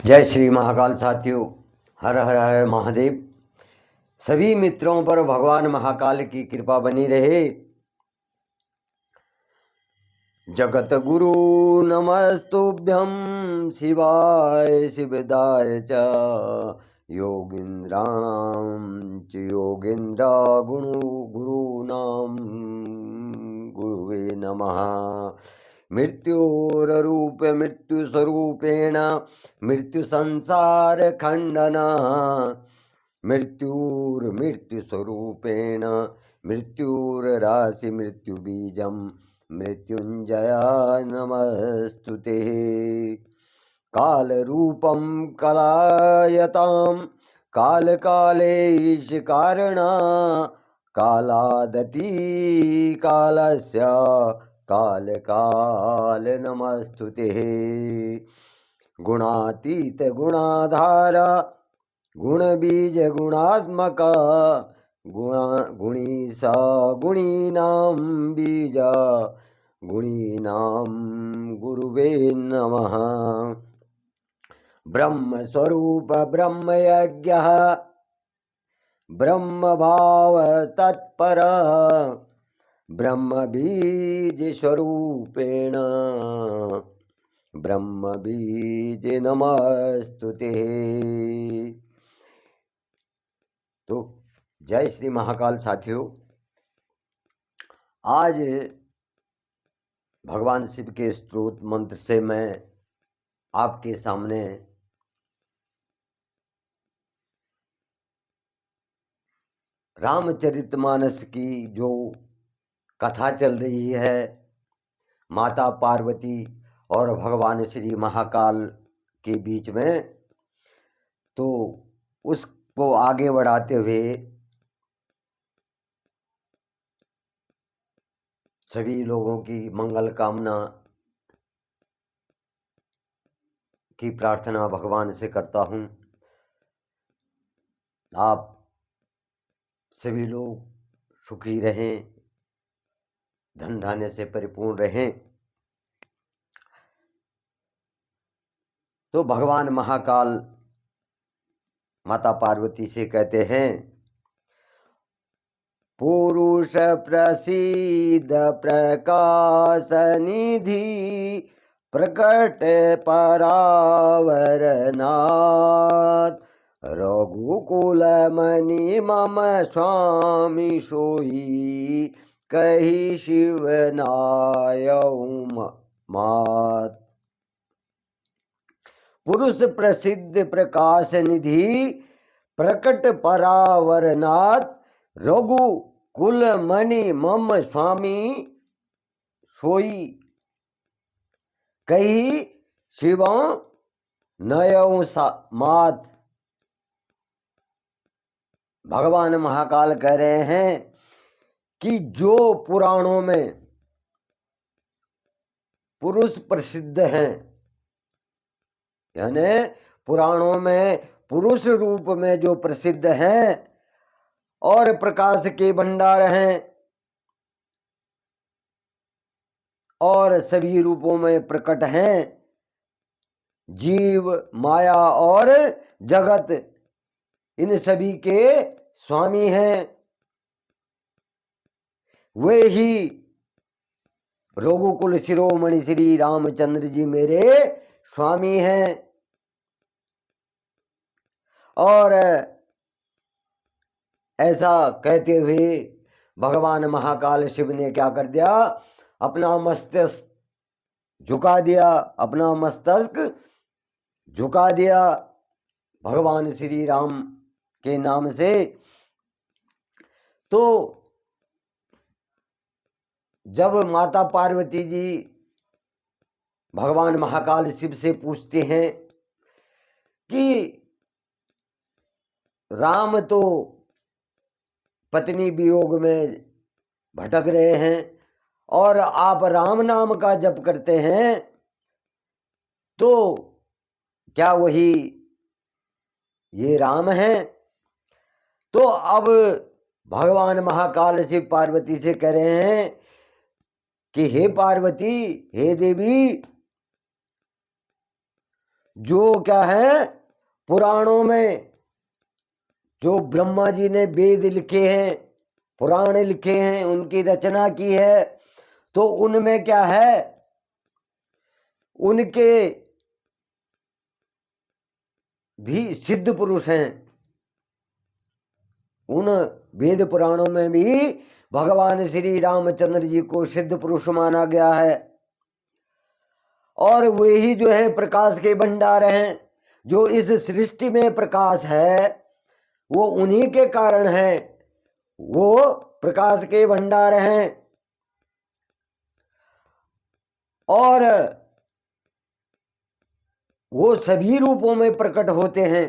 जय श्री महाकाल साथियों। हर हर हर महादेव। सभी मित्रों पर भगवान महाकाल की कृपा बनी रहे। जगत गुरु नमस्तुभ्यं शिवाय शिवदाय च योगींद्राणां च योगींद्र गुरूणां गुरुवे नमः। मृत्योरूप मृत्यु स्वरूपेण मृत्यु संसार खंडना मृत्युर्मृत्यु स्वरूपेण मृत्युराशि मृत्यु बीजम मृत्युंजय नमस्तुते। काल रूपम कलायतां काल कालेश कारणा कालादति कालस्य काल काल नमस्तुते। गुणातीत गुणाधार गुण बीज गुणात्मक गुणी स गुणीनां बीज गुणीनां गुरुवे नमः। ब्रह्म स्वरूप ब्रह्म यज्ञ ब्रह्म भाव तत्पर ब्रह्म बीज स्वरूपेण ब्रह्म बीज नमस्तुते। तो जय श्री महाकाल साथियों, आज भगवान शिव के स्तोत्र मंत्र से मैं आपके सामने रामचरितमानस की जो कथा चल रही है, माता पार्वती और भगवान श्री महाकाल के बीच में, तो उसको आगे बढ़ाते हुए सभी लोगों की मंगल कामना की प्रार्थना भगवान से करता हूँ। आप सभी लोग सुखी रहें, धन धान्य से परिपूर्ण रहें। तो भगवान महाकाल माता पार्वती से कहते हैं, पुरुष प्रसीद प्रकाश निधि प्रकट परावर नाथ रघुकुल मणि मम स्वामी सोई कही शिव नायऊ मात। पुरुष प्रसिद्ध प्रकाश निधि प्रकट परावर नाथ रघु कुल मणि मम स्वामी सोई कही शिव नयऊ मात। भगवान महाकाल कह रहे हैं कि जो पुराणों में पुरुष प्रसिद्ध हैं, यानी पुराणों में पुरुष रूप में जो प्रसिद्ध हैं और प्रकाश के भंडार हैं और सभी रूपों में प्रकट हैं, जीव माया और जगत इन सभी के स्वामी हैं, वे ही रघुकुल शिरोमणि श्री रामचंद्र जी मेरे स्वामी हैं। और ऐसा कहते हुए भगवान महाकाल शिव ने क्या कर दिया, अपना मस्तक झुका दिया, अपना मस्तक झुका दिया भगवान श्री राम के नाम से। तो जब माता पार्वती जी भगवान महाकाल शिव से पूछते हैं कि राम तो पत्नी वियोग में भटक रहे हैं और आप राम नाम का जप करते हैं, तो क्या वही ये राम हैं? तो अब भगवान महाकाल शिव पार्वती से कह रहे हैं कि हे पार्वती, हे देवी, जो क्या है पुराणों में, जो ब्रह्मा जी ने वेद लिखे हैं, पुराण लिखे हैं, उनकी रचना की है, तो उनमें क्या है, उनके भी सिद्ध पुरुष हैं। उन वेद पुराणों में भी भगवान श्री रामचंद्र जी को सिद्ध पुरुष माना गया है। और वही जो है प्रकाश के भंडार हैं। जो इस सृष्टि में प्रकाश है वो उन्हीं के कारण है, वो प्रकाश के भंडार हैं। और वो सभी रूपों में प्रकट होते हैं,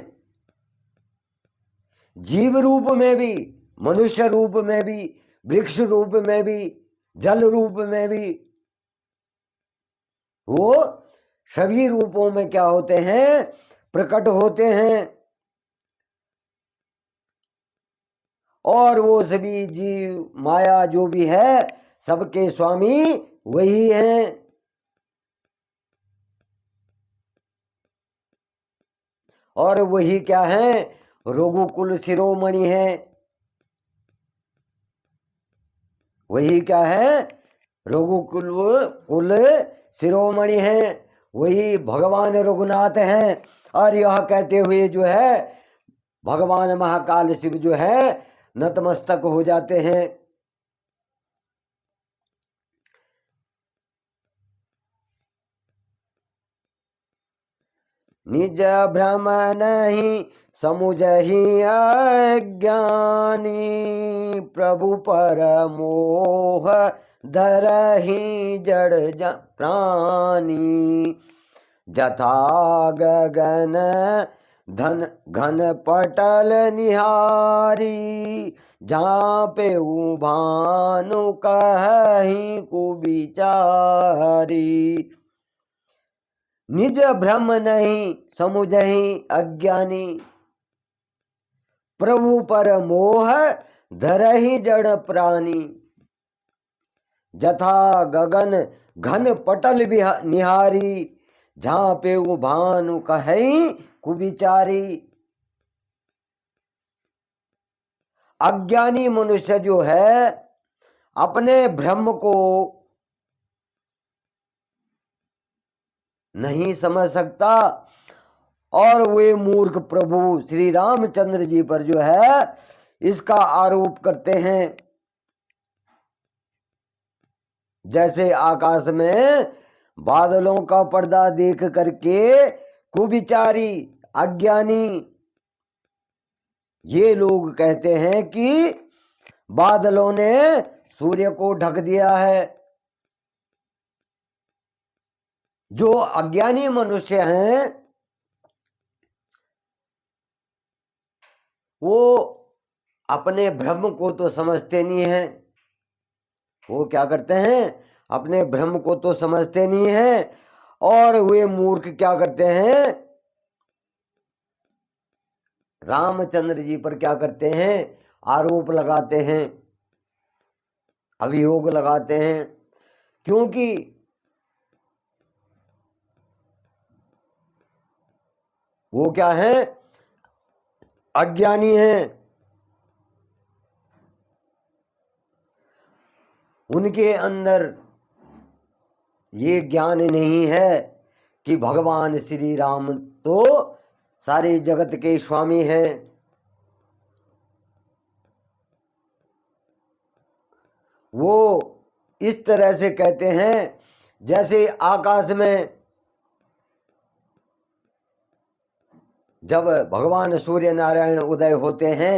जीव रूप में भी, मनुष्य रूप में भी, वृक्ष रूप में भी, जल रूप में भी। वो सभी रूपों में क्या होते हैं, प्रकट होते हैं। और वो सभी जीव माया जो भी है सबके स्वामी वही हैं। और वही क्या है, रघुकुल शिरोमणि है। वही क्या है, रघुकुल कुल शिरोमणि है, वही भगवान रघुनाथ हैं। और यह कहते हुए जो है भगवान महाकाल शिव जो है नतमस्तक हो जाते हैं। निज भ्रम नहीं समुझहि अज्ञानी, प्रभु पर मोह धरहि जड़ प्राणी। जथा गगन धन घन पटल निहारी, जहाँ पे भानु कहि कुविचारी। निज भ्रम नहीं समुझहि अज्ञानी, प्रभु पर मोह धरहि जड़ प्राणी। जथा गगन घन पटल निहारी, जहाँ पे वो भानु कहि कुविचारी। अज्ञानी मनुष्य जो है अपने भ्रम को नहीं समझ सकता, और वे मूर्ख प्रभु श्री रामचंद्र जी पर जो है इसका आरोप करते हैं। जैसे आकाश में बादलों का पर्दा देख करके कुविचारी अज्ञानी ये लोग कहते हैं कि बादलों ने सूर्य को ढक दिया है। जो अज्ञानी मनुष्य हैं वो अपने भ्रम को तो समझते नहीं हैं। वो क्या करते हैं, अपने भ्रम को तो समझते नहीं हैं, और वे मूर्ख क्या करते हैं, रामचंद्र जी पर क्या करते हैं, आरोप लगाते हैं, अभियोग लगाते हैं। क्योंकि वो क्या है, अज्ञानी हैं। उनके अंदर ये ज्ञान नहीं है कि भगवान श्री राम तो सारे जगत के स्वामी हैं। वो इस तरह से कहते हैं जैसे आकाश में जब भगवान सूर्य नारायण उदय होते हैं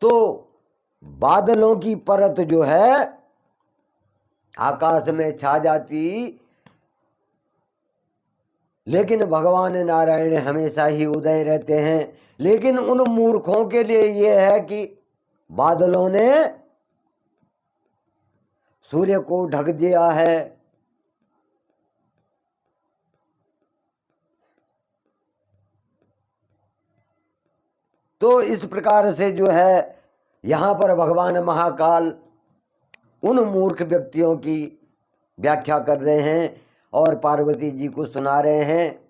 तो बादलों की परत जो है आकाश में छा जाती, लेकिन भगवान नारायण हमेशा ही उदय रहते हैं। लेकिन उन मूर्खों के लिए यह है कि बादलों ने सूर्य को ढक दिया है। तो इस प्रकार से जो है यहाँ पर भगवान महाकाल उन मूर्ख व्यक्तियों की व्याख्या कर रहे हैं और पार्वती जी को सुना रहे हैं।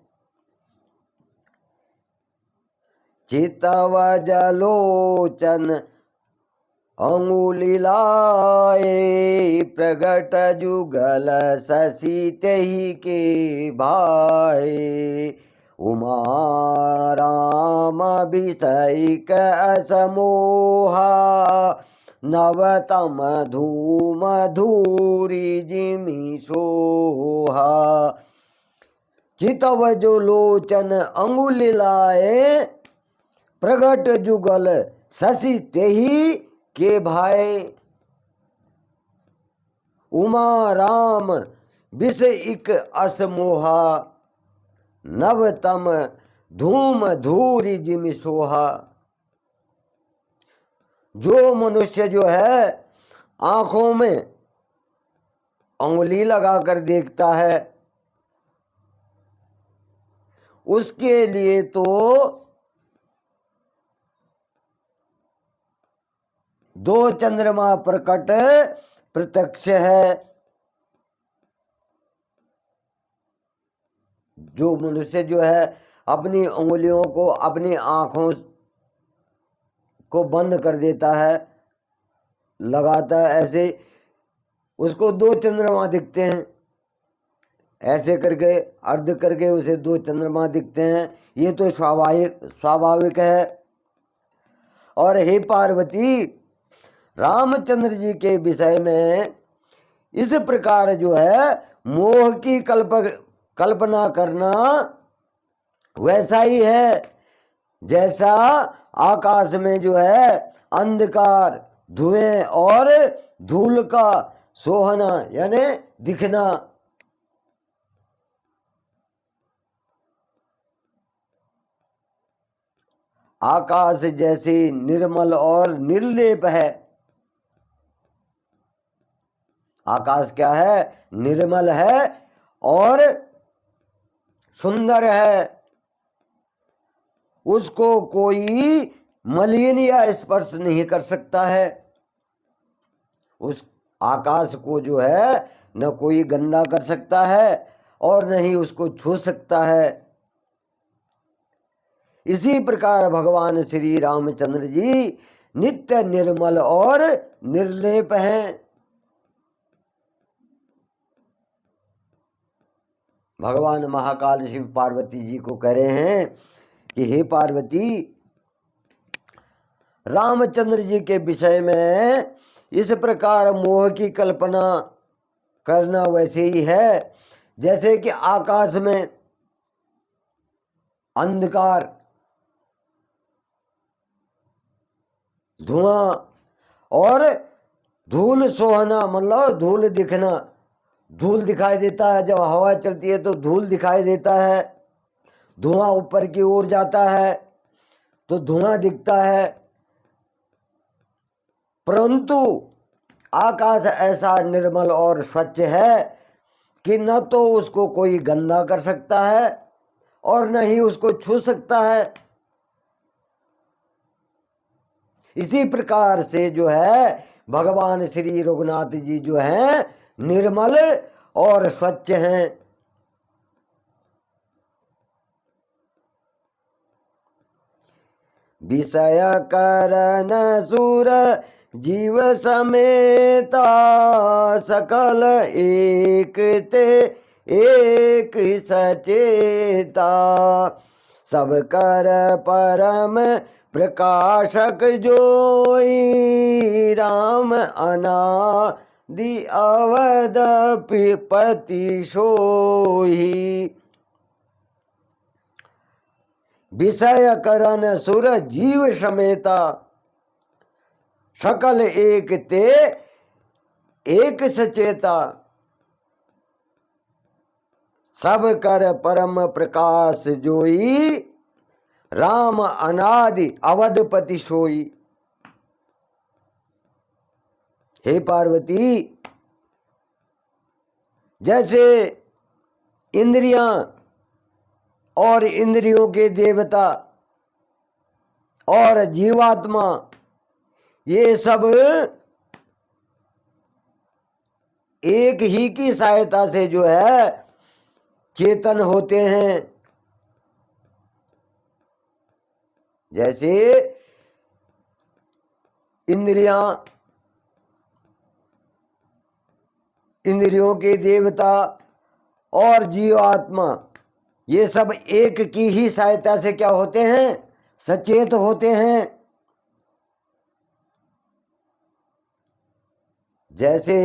चितव जलोचन अंगुली लाए, प्रगट जुगल शशि तेहि के भाए। उमा राम विषयिक असमोहा, नवतम धूम धूरी जिमि सोहा। चितव जो लोचन अंगुली लाए, प्रगट जुगल शशि तेहि के भाए। उमा राम विषयिक असमोहा, नवतम धूम धूरी जिमि सोहा। जो मनुष्य जो है आंखों में अंगुली लगाकर देखता है, उसके लिए तो दो चंद्रमा प्रकट प्रत्यक्ष है। जो मनुष्य जो है अपनी उंगलियों को, अपनी आंखों को बंद कर देता है, लगाता है ऐसे, उसको दो चंद्रमा दिखते हैं। ऐसे करके अर्ध करके उसे दो चंद्रमा दिखते हैं। ये तो स्वाभाविक है। और हे पार्वती, रामचंद्र जी के विषय में इस प्रकार जो है मोह की कल्पना करना वैसा ही है जैसा आकाश में जो है अंधकार, धुएं और धूल का सोहना यानी दिखना। आकाश जैसे निर्मल और निर्लेप है। आकाश क्या है? निर्मल है और सुंदर है। उसको कोई मलिन या स्पर्श नहीं कर सकता है। उस आकाश को जो है न कोई गंदा कर सकता है और न ही उसको छू सकता है। इसी प्रकार भगवान श्री रामचंद्र जी नित्य निर्मल और निर्लेप हैं। भगवान महाकाल शिव पार्वती जी को कह रहे हैं कि हे पार्वती, रामचंद्र जी के विषय में इस प्रकार मोह की कल्पना करना वैसे ही है जैसे कि आकाश में अंधकार, धुआं और धूल सोहना, मतलब धूल दिखना। धूल दिखाई देता है, जब हवा चलती है तो धूल दिखाई देता है। धुआं ऊपर की ओर जाता है तो धुआं दिखता है। परंतु आकाश ऐसा निर्मल और स्वच्छ है कि न तो उसको कोई गंदा कर सकता है और न ही उसको छू सकता है। इसी प्रकार से जो है भगवान श्री रघुनाथ जी जो हैं निर्मल और स्वच्छ हैं। विषय करन सुर जीव समेता, सकल एक ते एक सचेता। सब कर परम प्रकाशक जोई, राम अनादि अवध पति सोई। विषय करन सुर जीव समेता, सकल एक ते एक सचेता। सब कर परम प्रकाश जोई, राम अनादि अवधपति सोई। हे पार्वती, जैसे इंद्रियां और इंद्रियों के देवता और जीवात्मा ये सब एक ही की सहायता से जो है चेतन होते हैं। जैसे इंद्रियां, इंद्रियों के देवता और जीवात्मा, ये सब एक की ही सहायता से क्या होते हैं? सचेत होते हैं। जैसे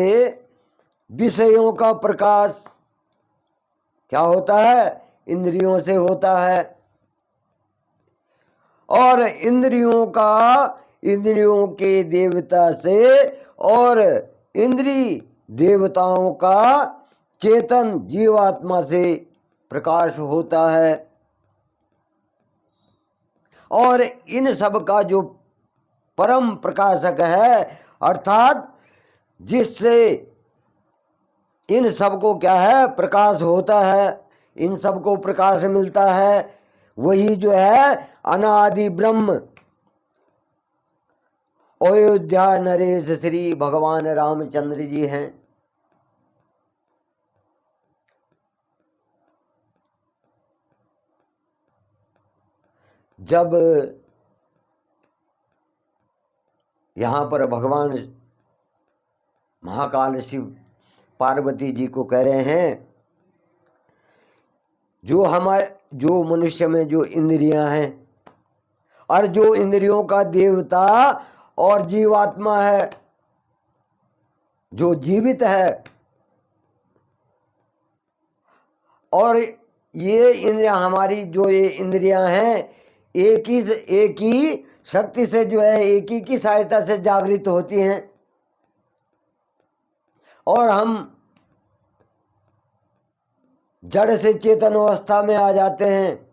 विषयों का प्रकाश क्या होता है? इंद्रियों से होता है। और इंद्रियों का इंद्रियों के देवता से और इंद्रिय देवताओं का चेतन जीवात्मा से प्रकाश होता है। और इन सब का जो परम प्रकाशक है, अर्थात जिससे इन सब को क्या है? प्रकाश होता है, इन सब को प्रकाश मिलता है, वही जो है अनादि ब्रह्म अयोध्या नरेश श्री भगवान रामचंद्र जी हैं। जब यहाँ पर भगवान महाकाल शिव पार्वती जी को कह रहे हैं, जो मनुष्य में जो इंद्रियां हैं और जो इंद्रियों का देवता और जीवात्मा है, जो जीवित है, और ये इंद्रियां हमारी, जो ये इंद्रियां हैं, एक ही शक्ति से जो है, एक ही की सहायता से जागृत होती हैं। और हम जड़ से चेतन अवस्था में आ जाते हैं।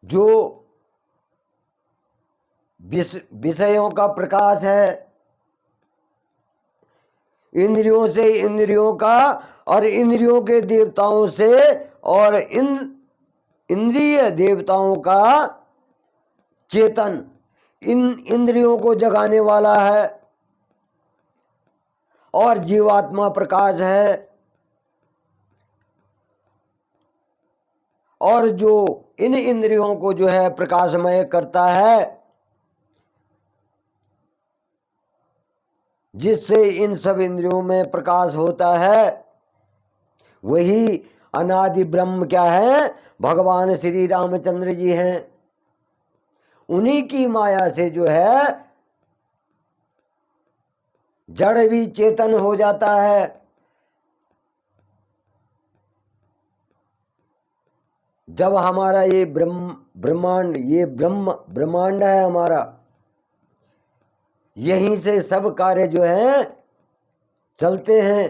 जो विषयों का प्रकाश है, इंद्रियों से इंद्रियों का और इंद्रियों के देवताओं से और इंद्रिय देवताओं का चेतन, इन इंद्रियों को जगाने वाला है और जीवात्मा प्रकाश है। और जो इन इंद्रियों को जो है प्रकाशमय करता है, जिससे इन सब इंद्रियों में प्रकाश होता है, वही अनादि ब्रह्म क्या है? भगवान श्री रामचंद्र जी हैं। उन्हीं की माया से जो है जड़ भी चेतन हो जाता है। जब हमारा ये ब्रह्मांड, ये ब्रह्मांड है हमारा, यहीं से सब कार्य जो है चलते हैं।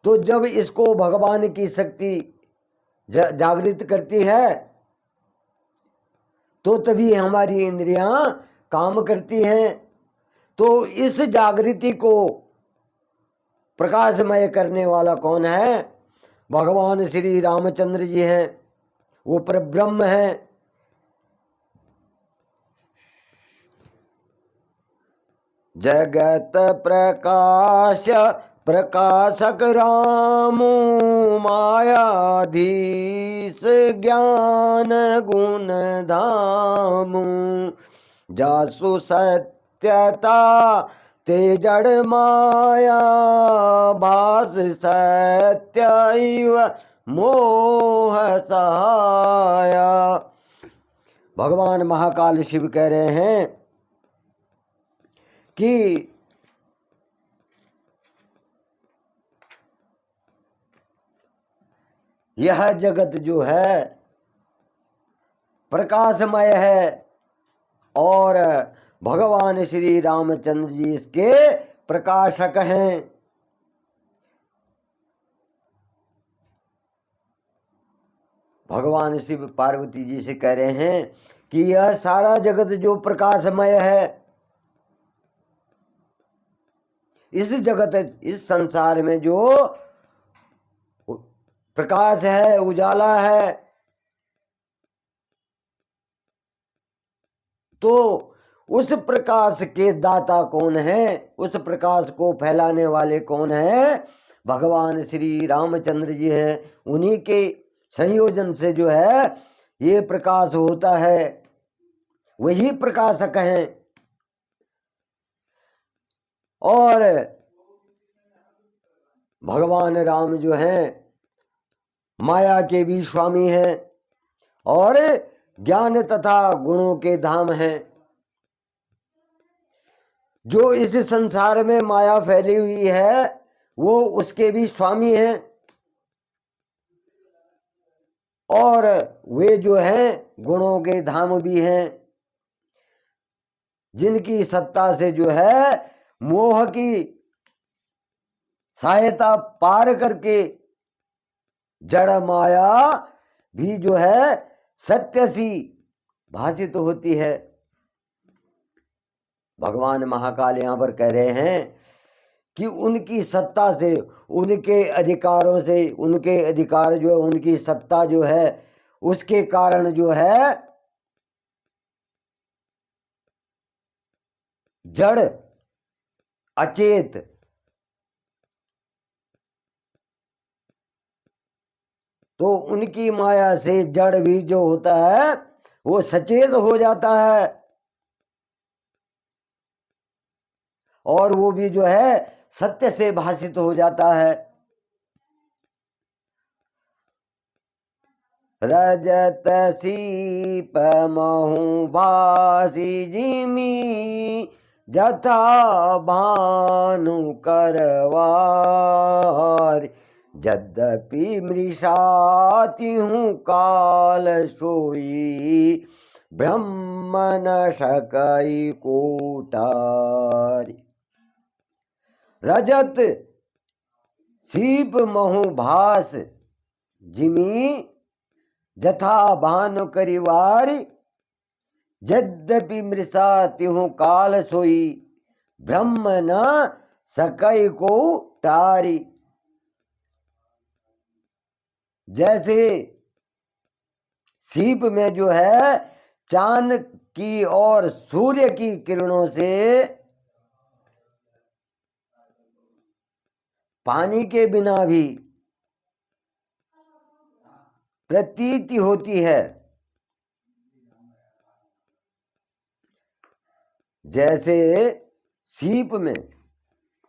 तो जब इसको भगवान की शक्ति जागृत करती है, तो तभी हमारी इंद्रियां काम करती हैं। तो इस जागृति को प्रकाशमय करने वाला कौन है? भगवान श्री रामचंद्र जी हैं। वो परब्रह्म है। जगत प्रकाश प्रकाशक रामो मायाधीश ज्ञान गुण धामु जासु सत्यता ते जड़ माया भास सत्य इव मोह सहाया। भगवान महाकाल शिव कह रहे हैं कि यह जगत जो है प्रकाशमय है और भगवान श्री रामचंद्र जी इसके प्रकाशक हैं। भगवान शिव पार्वती जी से कह रहे हैं कि यह सारा जगत जो प्रकाशमय है, इस जगत, इस संसार में जो प्रकाश है, उजाला है, तो उस प्रकाश के दाता कौन है, उस प्रकाश को फैलाने वाले कौन है? भगवान श्री रामचंद्र जी हैं। उन्हीं के संयोजन से जो है ये प्रकाश होता है, वही प्रकाशक हैं। और भगवान राम जो हैं माया के भी स्वामी हैं और ज्ञान तथा गुणों के धाम हैं। जो इस संसार में माया फैली हुई है वो उसके भी स्वामी हैं, और वे जो हैं गुणों के धाम भी हैं, जिनकी सत्ता से जो है मोह की सहायता पार करके जड़ माया भी जो है सत्य सी भाषित होती है। भगवान महाकाल यहाँ पर कह रहे हैं कि उनकी सत्ता से, उनके अधिकारों से, उनके अधिकार जो है, उनकी सत्ता जो है, उसके कारण जो है जड़ अचेत तो उनकी माया से जड़ भी जो होता है वो सचेत हो जाता है, और वो भी जो है सत्य से भाषित हो जाता है। रजत सीप महु भासी जिमी जथा भानु करवार, यद्यपि मृषाति हूँ काल सोई ब्रह्म न सकई कोटार। रजत सीप महु भास जिमी जथा भानु करिवार, यद्यपि मृषा तिहु काल सोई ब्रह्म न सकई को टारी। जैसे सीप में जो है चांद की और सूर्य की किरणों से पानी के बिना भी प्रतीति होती है, जैसे सीप में,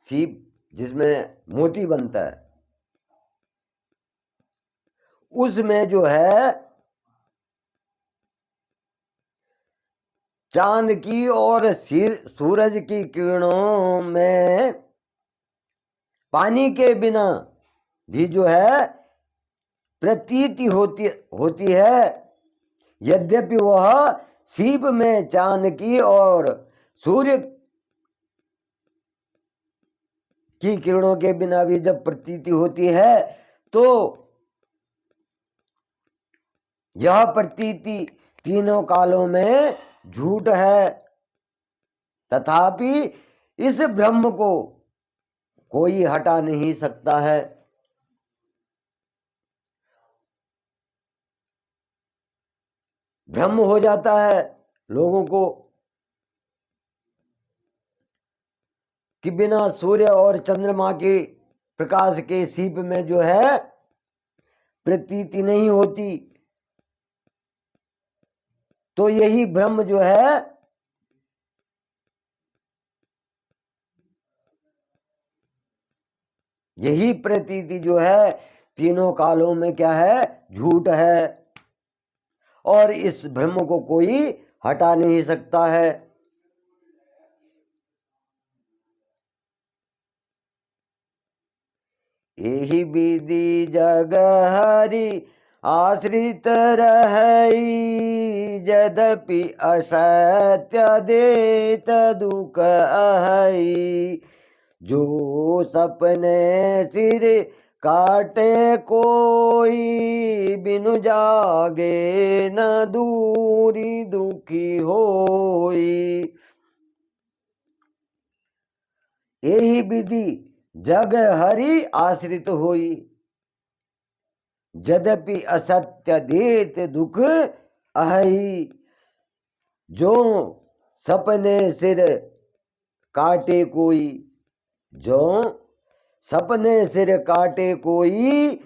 सीप जिसमें मोती बनता है, उसमें जो है चांद की और सूरज की किरणों में पानी के बिना भी जो है प्रतीति होती है। यद्यपि वह सीप में चांद की और सूर्य की किरणों के बिना भी जब प्रतीति होती है तो यह प्रतीति तीनों कालों में झूठ है, तथापि इस ब्रह्म को कोई हटा नहीं सकता है। भ्रम हो जाता है लोगों को कि बिना सूर्य और चंद्रमा के प्रकाश के सीप में जो है प्रतीति नहीं होती, तो यही ब्रह्म जो है यही प्रतीति जो है तीनों कालों में क्या है, झूठ है, और इस ब्रह्म को कोई हटा नहीं सकता है। यही विधि जग हरि आश्रित रहई, यद्यपि असत्य देत दुख अहई। जो सपने सिर काटे कोई, बिनु जागे न दूरी दुखी होई। यही विधि जग हरि आश्रित होई, यद्यपि असत्य देत दुख अहई। जो सपने सिर काटे कोई, जो सपने सिर काटे कोई,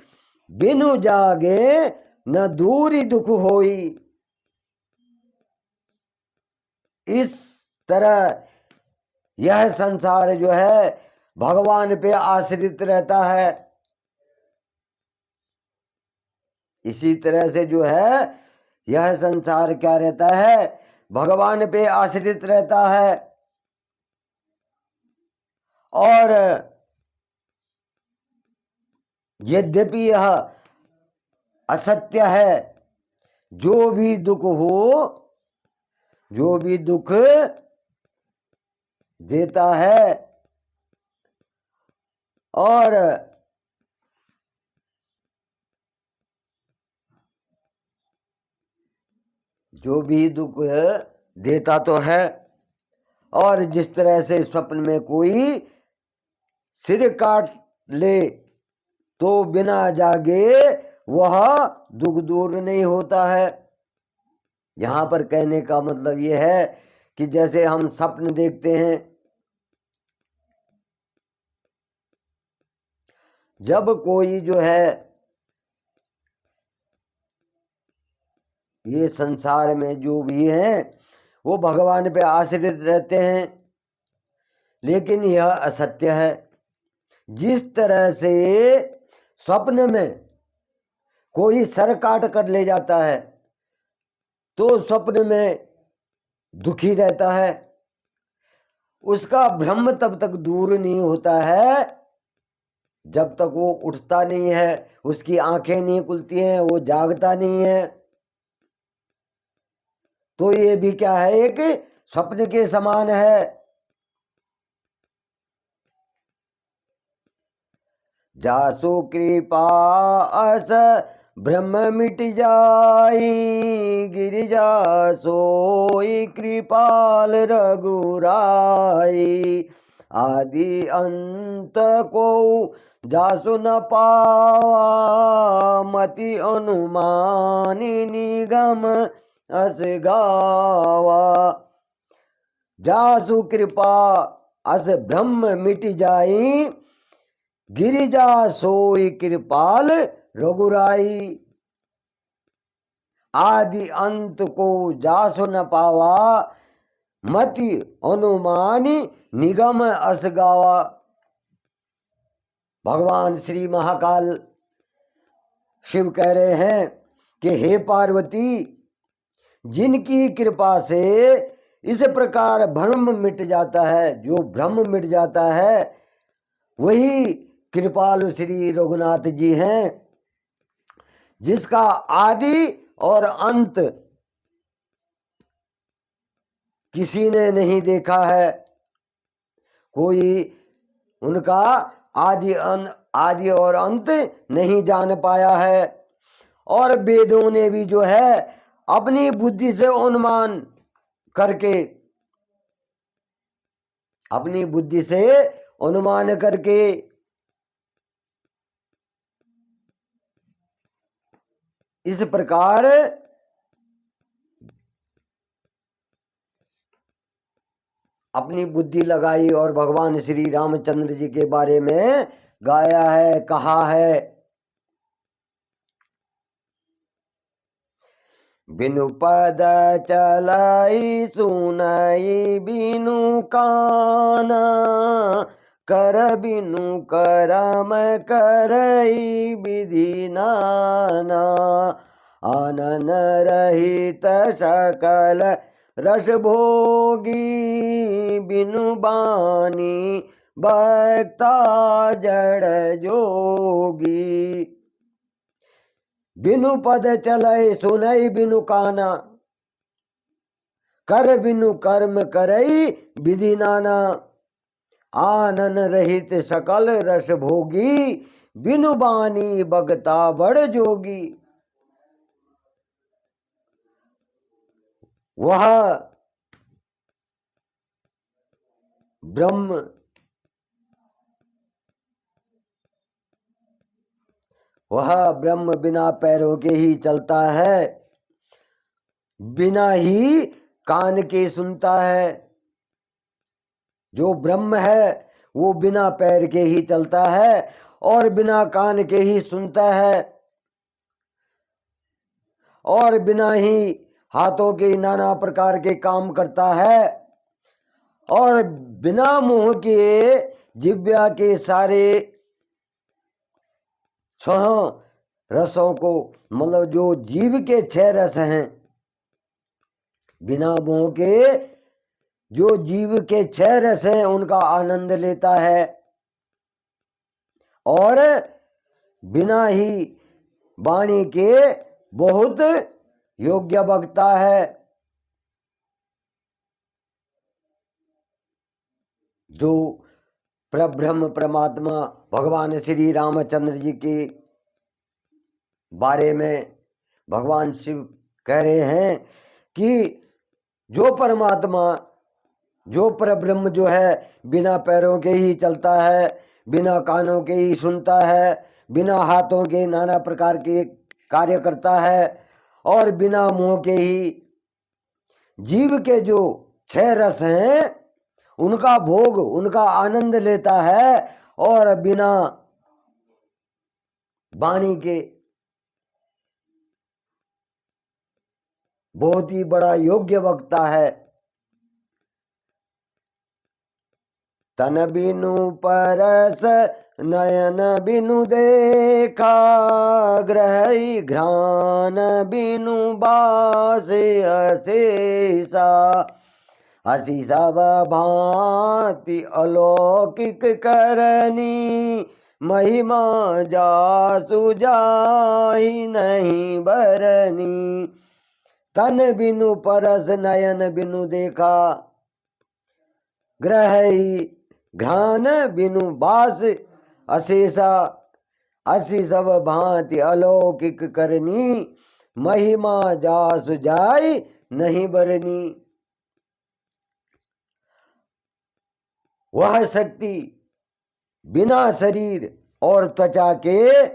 बिनु जागे न दूरी दुख होई। इस तरह यह संसार जो है भगवान पे आश्रित रहता है। इसी तरह से जो है यह संसार क्या रहता है, भगवान पे आश्रित रहता है। और यद्यपि यह असत्य है, जो भी दुख हो, जो भी दुख देता है और जो भी दुख देता तो है, और जिस तरह से स्वप्न में कोई सिर काट ले तो बिना जागे वह दुख दूर नहीं होता है। यहां पर कहने का मतलब यह है कि जैसे हम स्वप्न देखते हैं, जब कोई जो है ये संसार में जो भी है वो भगवान पे आश्रित रहते हैं, लेकिन यह असत्य है। जिस तरह से स्वप्न में कोई सर काट कर ले जाता है तो स्वप्न में दुखी रहता है, उसका भ्रम तब तक दूर नहीं होता है जब तक वो उठता नहीं है, उसकी आंखें नहीं खुलती हैं, वो जागता नहीं है। तो ये भी क्या है, एक स्वप्न के समान है। जासु कृपा अस ब्रह्म मिट जाई, गिरिजा सोई कृपाल रघुराई। आदि अंत को जासु न पावा, मति अनुमानी निगम अस गावा। जासु कृपा अस ब्रह्म मिट जाई, गिरिजा सोई कृपाल रघुराई। आदि अंत को जासु न पावा, मति अनुमानी निगम अस गावा। भगवान श्री महाकाल शिव कह रहे हैं कि हे पार्वती, जिनकी कृपा से इस प्रकार भ्रम मिट जाता है, जो भ्रम मिट जाता है, वही कृपालु श्री रघुनाथ जी हैं, जिसका आदि और अंत किसी ने नहीं देखा है। कोई उनका आदि और अंत नहीं जान पाया है। और वेदों ने भी जो है अपनी बुद्धि से अनुमान करके, अपनी बुद्धि से अनुमान करके इस प्रकार अपनी बुद्धि लगाई और भगवान श्री रामचंद्र जी के बारे में गाया है, कहा है। बिनु पद चलाई सुनाई बिनु काना, कर बिनु करम करई विधि नाना। आनन रहित सकल रस भोगी, बिनु बानी भक्ता जड़ जोगी। बिनु पद चलई सुनई बिनु काना, कर बिनु कर्म करई विधि नाना। आनन रहित सकल रस भोगी, बिनु बानी भगता बड़ जोगी। वह ब्रह्म बिना पैरों के ही चलता है, बिना ही कान के सुनता है। जो ब्रह्म है वो बिना पैर के ही चलता है और बिना कान के ही सुनता है और बिना ही हाथों के नाना प्रकार के काम करता है और बिना मुंह के जिह्वा के सारे 6 रसों को, मतलब जो जीव के 6 रस हैं, बिना मुंह के जो जीव के 6 रस हैं उनका आनंद लेता है और बिना ही वाणी के बहुत योग्य वक्ता है। जो परब्रह्म परमात्मा भगवान श्री रामचंद्र जी के बारे में भगवान शिव कह रहे हैं कि जो परमात्मा, जो परब्रह्म जो है बिना पैरों के ही चलता है, बिना कानों के ही सुनता है, बिना हाथों के नाना प्रकार के कार्य करता है और बिना मुंह के ही जीव के जो 6 रस हैं उनका भोग, उनका आनंद लेता है और बिना वाणी के बहुत ही बड़ा योग्य वक्ता है। तन बिनु परस नयन बिनु देखा, ग्रही घ्राण बिनु बास अशेषा, हसी सब भांति अलौकिक करनी, महिमा जासु जाहि नहीं बरनी। तन बिनु परस नयन बिनु देखा, ग्रही घ्राण बिनु बास अशेषा, असी सब भांति अलौकिक करनी, महिमा जासु जाय नहीं बरनी। वह शक्ति बिना शरीर और त्वचा के,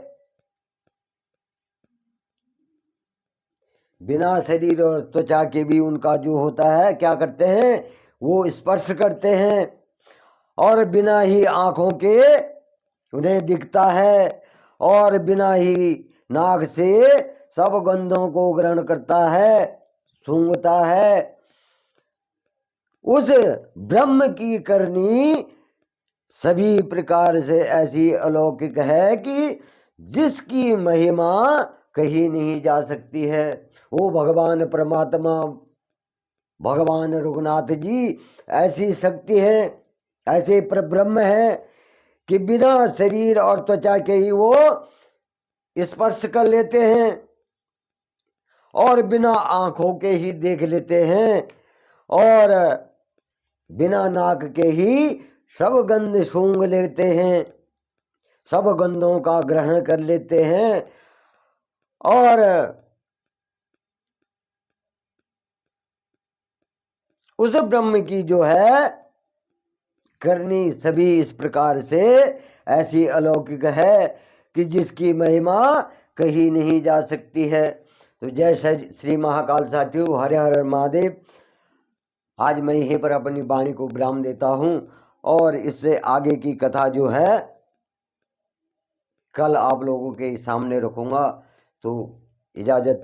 बिना शरीर और त्वचा के भी उनका जो होता है क्या करते हैं, वो स्पर्श करते हैं और बिना ही आँखों के उन्हें दिखता है और बिना ही नाक से सब गंधों को ग्रहण करता है, सूंघता है। उस ब्रह्म की करनी सभी प्रकार से ऐसी अलौकिक है कि जिसकी महिमा कही नहीं जा सकती है। वो भगवान परमात्मा भगवान रघुनाथ जी ऐसी शक्ति है, ऐसे परब्रह्म है कि बिना शरीर और त्वचा के ही वो स्पर्श कर लेते हैं और बिना आँखों के ही देख लेते हैं और बिना नाक के ही सब गंध सूंघ लेते हैं, सब गंधों का ग्रहण कर लेते हैं और उस ब्रह्म की जो है करनी सभी इस प्रकार से ऐसी अलौकिक है कि जिसकी महिमा कही नहीं जा सकती है। तो जय श्री महाकाल साथियों, हरे हर महादेव। आज मैं यहीं पर अपनी वाणी को विराम देता हूँ और इससे आगे की कथा जो है कल आप लोगों के सामने रखूँगा। तो इजाज़त।